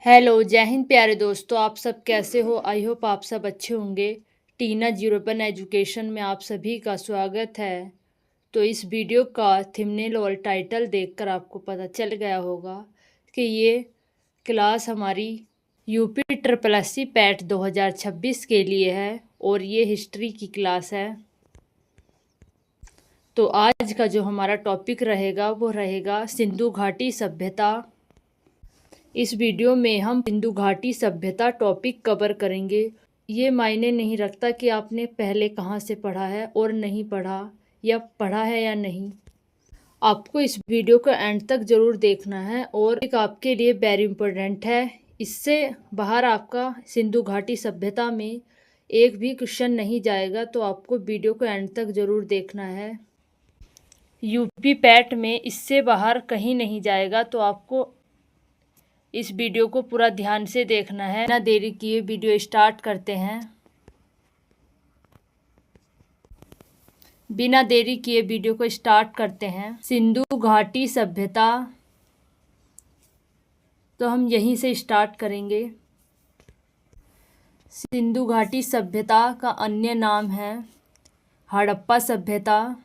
Hello, जय हिंद प्यारे दोस्तों। आप सब कैसे हो? आई होप आप सब अच्छे होंगे। टीना जीरोपन एजुकेशन में आप सभी का स्वागत है। तो इस वीडियो का थंबनेल और टाइटल देखकर आपको पता चल गया होगा कि ये क्लास हमारी UP triple S C PET 2026 के लिए है और ये हिस्ट्री की क्लास है। तो आज का जो हमारा टॉपिक रहेगा वो रहेगा सिंधु घाटी सभ्यता। इस वीडियो में हम सिंधु घाटी सभ्यता टॉपिक कवर करेंगे। ये मायने नहीं रखता कि आपने पहले कहाँ से पढ़ा है और नहीं पढ़ा, या पढ़ा है या नहीं। आपको इस वीडियो को एंड तक ज़रूर देखना है और एक आपके लिए वेरी इम्पोर्टेंट है। इससे बाहर आपका सिंधु घाटी सभ्यता में एक भी क्वेश्चन नहीं जाएगा, तो आपको वीडियो को एंड तक ज़रूर देखना है। यूपी पैट में इससे बाहर कहीं नहीं जाएगा, तो आपको इस वीडियो को पूरा ध्यान से देखना है। बिना देरी किए वीडियो स्टार्ट करते हैं। बिना देरी किए वीडियो को स्टार्ट करते हैं। सिंधु घाटी सभ्यता, तो हम यहीं से स्टार्ट करेंगे। सिंधु घाटी सभ्यता का अन्य नाम है हड़प्पा सभ्यता,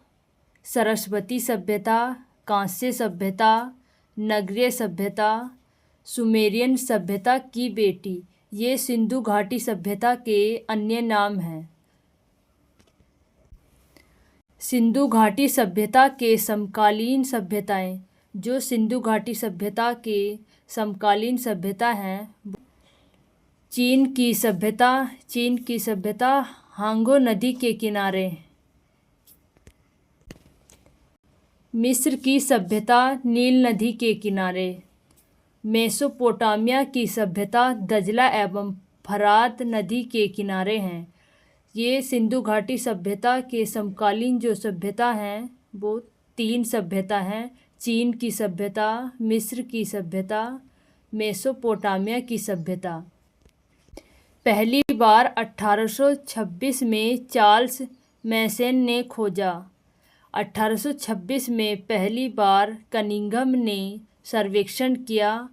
सरस्वती सभ्यता, कांस्य सभ्यता, नगरीय सभ्यता, सुमेरियन सभ्यता की बेटी। ये सिंधु घाटी सभ्यता के अन्य नाम हैं। सिंधु घाटी सभ्यता के समकालीन सभ्यताएं, जो सिंधु घाटी सभ्यता के समकालीन सभ्यता हैं, चीन की सभ्यता हांगो नदी के किनारे, मिस्र की सभ्यता नील नदी के किनारे, मेसोपोटामिया की सभ्यता दजला एवं फरात नदी के किनारे हैं। ये सिंधु घाटी सभ्यता के समकालीन जो सभ्यता हैं वो 3 सभ्यता हैं। चीन की सभ्यता, मिस्र की सभ्यता, मेसोपोटामिया की सभ्यता। पहली बार 1826 में चार्ल्स मैसन ने खोजा। 1826 में पहली बार कनिंघम ने सर्वेक्षण किया।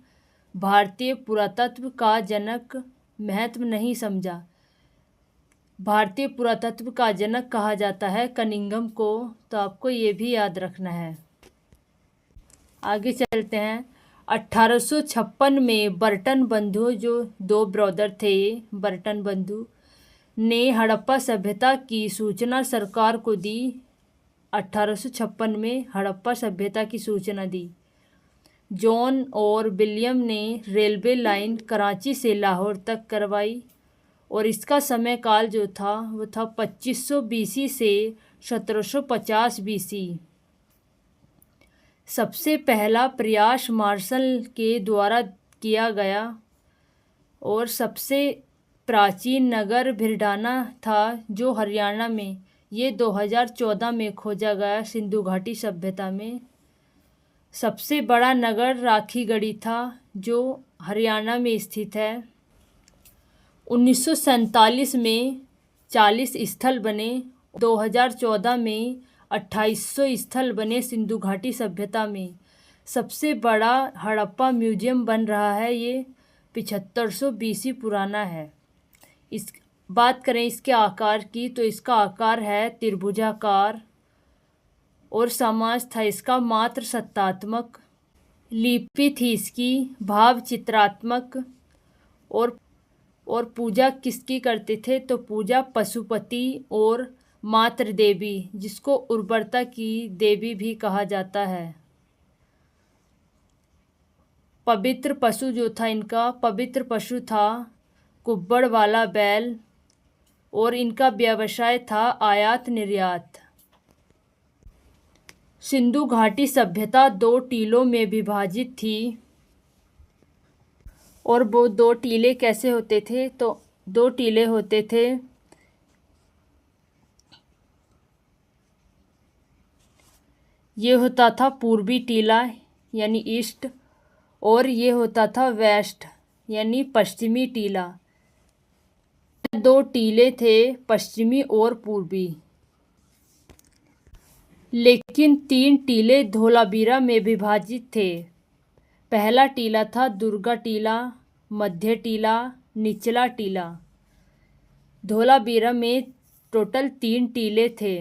भारतीय पुरातत्व का जनक महत्व नहीं समझा। भारतीय पुरातत्व का जनक कहा जाता है कनिंघम को, तो आपको ये भी याद रखना है। आगे चलते हैं। 1856 में बर्टन बंधु, जो 2 ब्रदर थे, ये बर्टन बंधु ने हड़प्पा सभ्यता की सूचना सरकार को दी। 1856 में हड़प्पा सभ्यता की सूचना दी। जॉन और विलियम ने रेलवे लाइन कराची से लाहौर तक करवाई और इसका समय काल जो था वो था 2500 BC से 1750 BC। सबसे पहला प्रयास मार्शल के द्वारा किया गया और सबसे प्राचीन नगर भिरडाना था, जो हरियाणा में, ये 2014 में खोजा गया। सिंधु घाटी सभ्यता में सबसे बड़ा नगर राखीगढ़ी था, जो हरियाणा में स्थित है। 1947 में 40 स्थल बने। 2014 में 2800 स्थल बने। सिंधु घाटी सभ्यता में सबसे बड़ा हड़प्पा म्यूजियम बन रहा है। ये 7500 BC पुराना है। इस बात करें इसके आकार की, तो इसका आकार है त्रिभुजाकार और समाज था इसका मात्र सत्तात्मक। लिपि थी इसकी भाव चित्रात्मक। और पूजा किसकी करते थे? तो पूजा पशुपति और मातृ देवी, जिसको उर्वरता की देवी भी कहा जाता है। पवित्र पशु जो था इनका, पवित्र पशु था कुब्बड़ वाला बैल और इनका व्यवसाय था आयात निर्यात। सिंधु घाटी सभ्यता 2 टीलों में विभाजित थी। और वो 2 टीले कैसे होते थे? तो 2 टीले होते थे। ये होता था पूर्वी टीला यानी ईस्ट, और ये होता था वेस्ट यानी पश्चिमी टीला। 2 टीले थे, पश्चिमी और पूर्वी। लेकिन 3 टीले धोलावीरा में विभाजित थे। पहला टीला था दुर्गा टीला, मध्य टीला, निचला टीला। धोलावीरा में टोटल 3 टीले थे।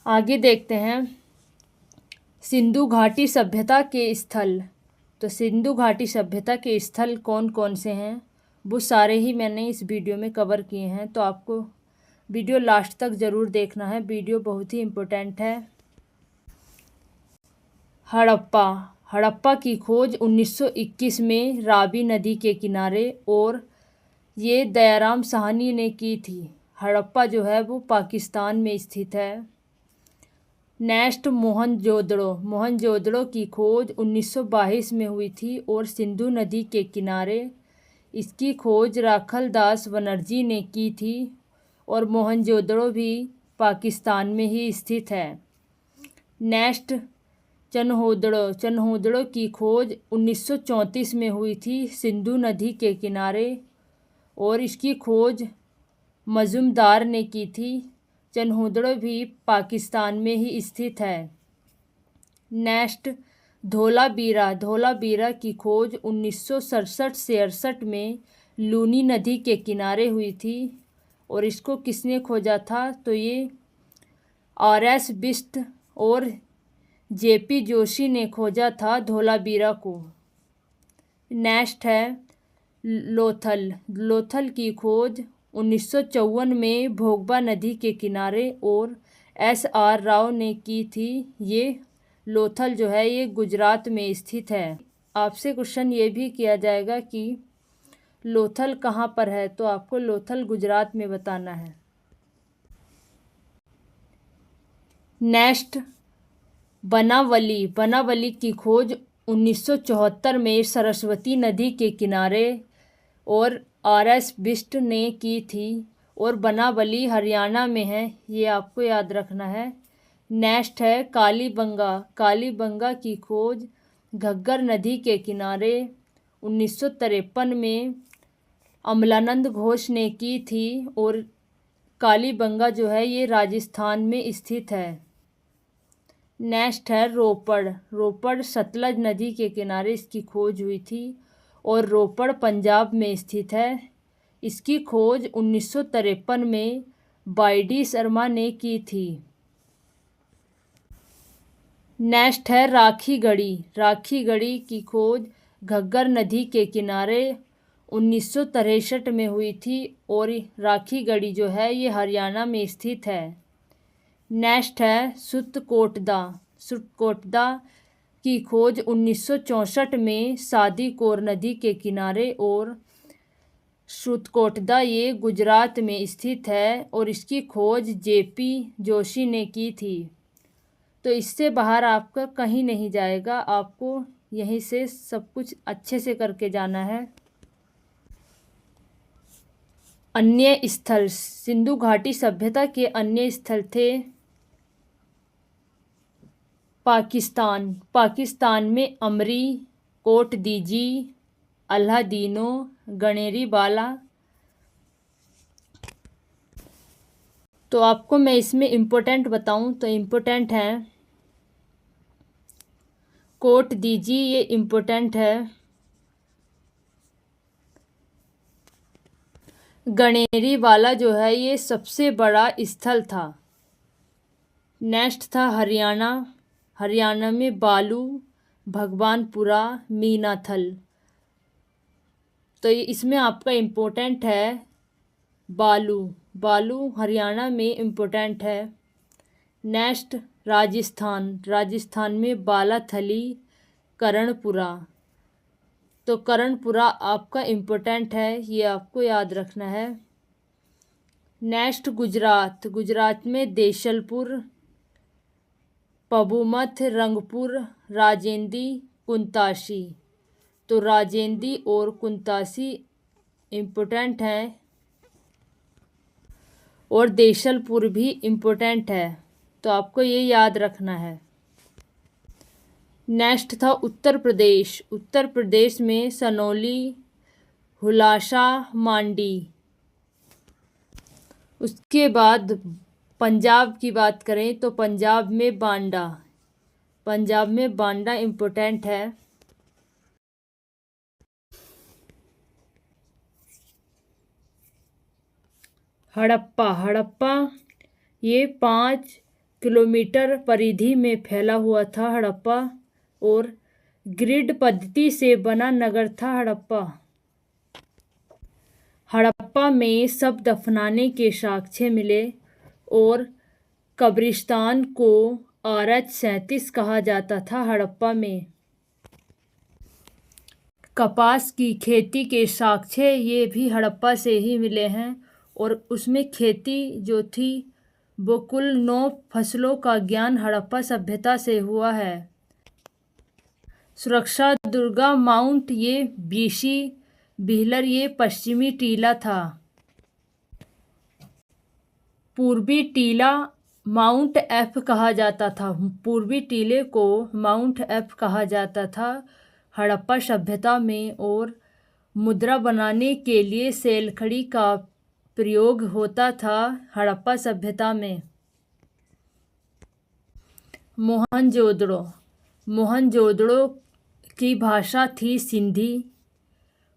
आगे देखते हैं सिंधु घाटी सभ्यता के स्थल। तो सिंधु घाटी सभ्यता के स्थल कौन कौन से हैं, वो सारे ही मैंने इस वीडियो में कवर किए हैं, तो आपको वीडियो लास्ट तक ज़रूर देखना है, वीडियो बहुत ही इम्पोर्टेंट है। हड़प्पा की खोज 1921 में रावी नदी के किनारे, और ये दयाराम साहनी ने की थी। हड़प्पा जो है वो पाकिस्तान में स्थित है। नेक्स्ट मोहनजोदड़ो की खोज 1922 में हुई थी और सिंधु नदी के किनारे। इसकी खोज राखल दास बनर्जी ने की थी और मोहनजोदड़ो भी पाकिस्तान में ही स्थित है। नेक्स्ट चन्होदड़ो की खोज 1934 में हुई थी सिंधु नदी के किनारे, और इसकी खोज मजुमदार ने की थी। चन्होदड़ो भी पाकिस्तान में ही स्थित है। नेक्स्ट धोलावीरा की खोज 1967 से 68 में लूनी नदी के किनारे हुई थी, और इसको किसने खोजा था, तो ये RS बिष्ट और JP जोशी ने खोजा था धोलावीरा को। नेक्स्ट है लोथल की खोज 1954 में भोगबा नदी के किनारे और SR राव ने की थी। ये लोथल जो है ये गुजरात में स्थित है। आपसे क्वेश्चन ये भी किया जाएगा कि लोथल कहाँ पर है, तो आपको लोथल गुजरात में बताना है। नेक्स्ट बनावली की खोज 1974 में सरस्वती नदी के किनारे और RS बिष्ट ने की थी, और बनावली हरियाणा में है, ये आपको याद रखना है। नेक्स्ट है कालीबंगा की खोज घग्गर नदी के किनारे 1953 में अमलानंद घोष ने की थी, और कालीबंगा जो है ये राजस्थान में स्थित है। नेक्स्ट है रोपड़ सतलज नदी के किनारे इसकी खोज हुई थी, और रोपड़ पंजाब में स्थित है। इसकी खोज 1953 में YD शर्मा ने की थी। नेक्स्ट है राखीगढ़ी की खोज घग्गर नदी के किनारे 1963 में हुई थी, और राखीगढ़ी जो है ये हरियाणा में स्थित है। नेक्स्ट है सुतकोटदा की खोज 1964 में सादीकोर नदी के किनारे, और सुतकोटदा ये गुजरात में स्थित है, और इसकी खोज JP जोशी ने की थी। तो इससे बाहर आपका कहीं नहीं जाएगा, आपको यहीं से सब कुछ अच्छे से करके जाना है। अन्य स्थल सिंधु घाटी सभ्यता के अन्य स्थल थे पाकिस्तान में अमरी, कोट दीजी, अल्लादीनो, गणेरी बाला। तो आपको मैं इसमें इम्पोर्टेंट बताऊं तो इम्पोर्टेंट है कोट दीजी, ये इम्पोर्टेंट है। गणेरी वाला जो है ये सबसे बड़ा स्थल था। नेक्स्ट था हरियाणा में बालू, भगवानपुरा, मीनाथल। तो इसमें आपका इम्पोर्टेंट है बालू हरियाणा में इम्पोर्टेंट है। नेक्स्ट राजस्थान में बालाथली, करणपुरा। तो करणपुरा आपका इम्पोर्टेंट है, ये आपको याद रखना है। नेक्स्ट गुजरात में देशलपुर, पबूमथ, रंगपुर, राजेंदी, कुंताशी। तो राजेंदी और कुंतासी इम्पोर्टेंट हैं, और देशलपुर भी इम्पोर्टेंट है, तो आपको ये याद रखना है। नेक्स्ट था उत्तर प्रदेश में सनौली, हुलासा, मांडी। उसके बाद पंजाब की बात करें तो पंजाब में बांडा इम्पोर्टेंट है। हड़प्पा। हड़प्पा ये 5 किलोमीटर परिधि में फैला हुआ था हड़प्पा, और ग्रिड पद्धति से बना नगर था हड़प्पा। हड़प्पा में सब दफनाने के साक्ष्य मिले और कब्रिस्तान को RH-37 कहा जाता था हड़प्पा में। कपास की खेती के साक्ष्य ये भी हड़प्पा से ही मिले हैं, और उसमें खेती जो थी वो कुल 9 फसलों का ज्ञान हड़प्पा सभ्यता से हुआ है। सुरक्षा दुर्गा माउंट ये बीसी बिहलर ये पश्चिमी टीला था। पूर्वी टीला माउंट एफ कहा जाता था। पूर्वी टीले को माउंट एफ कहा जाता था हड़प्पा सभ्यता में, और मुद्रा बनाने के लिए सेलखड़ी का प्रयोग होता था हड़प्पा सभ्यता में। मोहनजोदड़ो। मोहनजोदड़ो की भाषा थी सिंधी।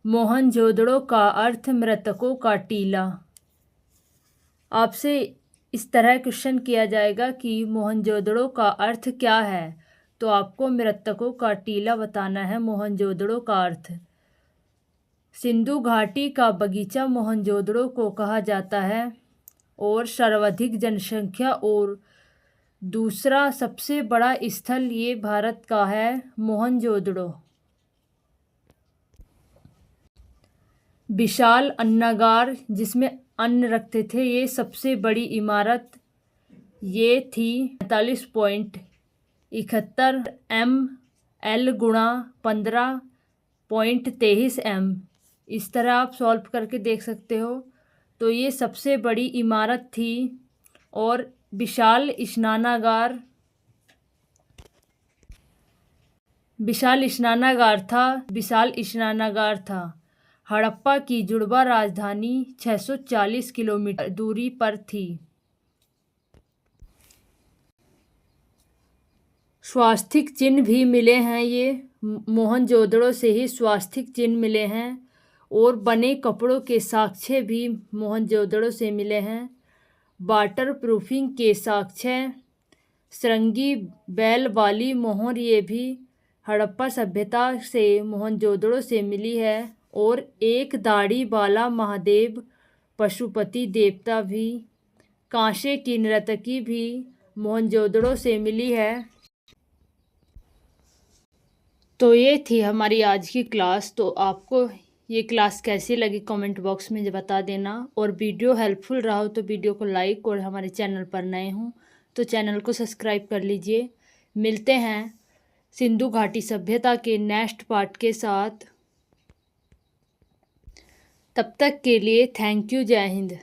मोहनजोदड़ो का अर्थ मृतकों का टीला। आपसे इस तरह क्वेश्चन किया जाएगा कि मोहनजोदड़ो का अर्थ क्या है, तो आपको मृतकों का टीला बताना है मोहनजोदड़ो का अर्थ। सिंधु घाटी का बगीचा मोहनजोदड़ो को कहा जाता है, और सर्वाधिक जनसंख्या और दूसरा सबसे बड़ा स्थल ये भारत का है मोहनजोदड़ो। विशाल अन्नागार जिसमें अन्न रखते थे, ये सबसे बड़ी इमारत ये थी 45.71 ML गुणा 15.23 M। इस तरह आप सॉल्व करके देख सकते हो। तो ये सबसे बड़ी इमारत थी, और विशाल स्नानागार था। हड़प्पा की जुड़वा राजधानी 640 किलोमीटर दूरी पर थी। स्वास्तिक चिन्ह भी मिले हैं, ये मोहनजोदड़ो से ही स्वास्तिक चिन्ह मिले हैं, और बने कपड़ों के साक्ष्य भी मोहनजोदड़ो से मिले हैं। वाटर प्रूफिंग के साक्ष्य सरंगी बैल वाली मोहर ये भी हड़प्पा सभ्यता से मोहनजोदड़ो से मिली है, और एक दाढ़ी वाला महादेव पशुपति देवता भी कांसे की नर्तकी भी मोहनजोदड़ो से मिली है। तो ये थी हमारी आज की क्लास। तो आपको ये क्लास कैसी लगी कमेंट बॉक्स में बता देना, और वीडियो हेल्पफुल रहा हो तो वीडियो को लाइक, और हमारे चैनल पर नए हों तो चैनल को सब्सक्राइब कर लीजिए। मिलते हैं सिंधु घाटी सभ्यता के नेक्स्ट पार्ट के साथ। तब तक के लिए थैंक यू। जय हिंद।